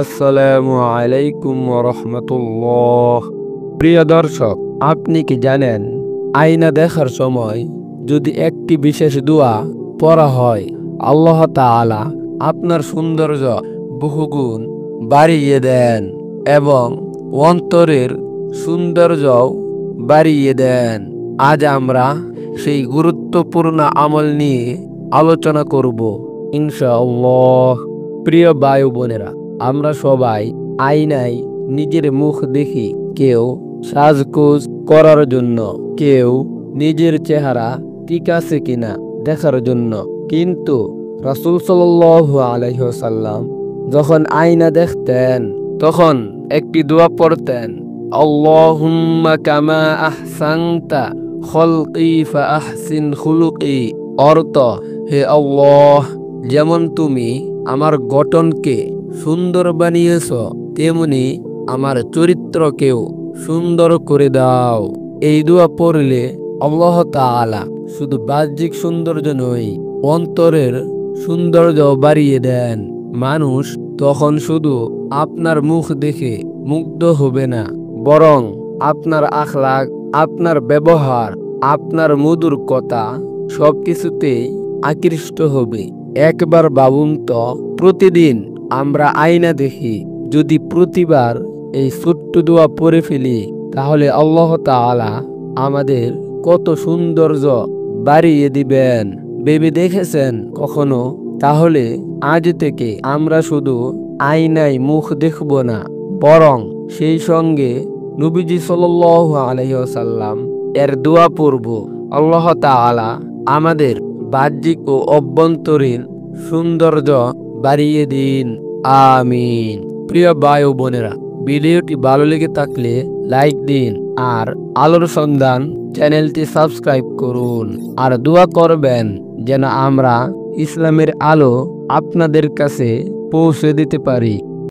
আসসালামু আলাইকুম ওয়া রাহমাতুল্লাহ। প্রিয় দর্শক, আপনি কি জানেন আয়না দেখার সময় যদি একটি বিশেষ দোয়া পড়া হয়, আল্লাহ তাআলা আপনার সৌন্দর্য বহুগুণ বাড়িয়ে দেন এবং অন্তরের সৌন্দর্যও বাড়িয়ে দেন। আজ আমরা সেই গুরুত্বপূর্ণ আমল নিয়ে আলোচনা করব ইনশাআল্লাহ। প্রিয় ভাই ও বোনেরা, আমরা সবাই আয়নায় নিজের মুখ দেখি, কেউ সাজগোজ করার জন্য, কেউ নিজের চেহারা ঠিক আছে কিনা দেখার জন্য। কিন্তু রাসূল সাল্লাল্লাহু আলাইহি ওয়াসাল্লাম যখন আয়না দেখতেন তখন একটি দোয়া পড়তেন, আল্লাহুম্মা কামা আহসানতা খলকি ফা আহসিন খুলুকি। অর্থ, হে আল্লাহ, যেমন তুমি আমার গঠনকে সুন্দর বানিয়েছ তেমনি আমার চরিত্রকেও সুন্দর করে দাও। এই দোয়া পড়লে আল্লাহ তাআলা শুধু বাহ্যিক সৌন্দর্য নয়, অন্তরের সৌন্দর্য বাড়িয়ে দেন। মানুষ তখন শুধু আপনার মুখ দেখে মুগ্ধ হবে না, বরং আপনার আখলাক, আপনার ব্যবহার, আপনার মধুর কথা সবকিছুতেই আকৃষ্ট হবে। একবার ভাবুন তো, প্রতিদিন আমরা আয়না দেখি, যদি প্রতিবার এই ছোট্ট দোয়া পড়ে ফেলি তাহলে আল্লাহ তাআলা আমাদের কত সৌন্দর্য বাড়িয়ে দিবেন। ভেবে দেখেছেন কখনো? তাহলে আজ থেকে আমরা শুধু আয়নায় মুখ দেখব না, বরং সেই সঙ্গে নবীজি সাল্লাল্লাহু আলাইহি ওয়াসাল্লাম এর দোয়া পড়ব। আল্লাহ তাআলা আমাদের বাহ্যিক ও অভ্যন্তরীণ সৌন্দর্য বাড়িয়ে দিন, আমিন। প্রিয় ভাই ও বোনেরা, ভিডিওটি ভালো লেগে থাকলে লাইক দিন আর আলোর সন্ধান চ্যানেলটি সাবস্ক্রাইব করুন। আর দোয়া করবেন যেন আমরা ইসলামের আলো আপনাদের কাছে পৌঁছে দিতে পারি।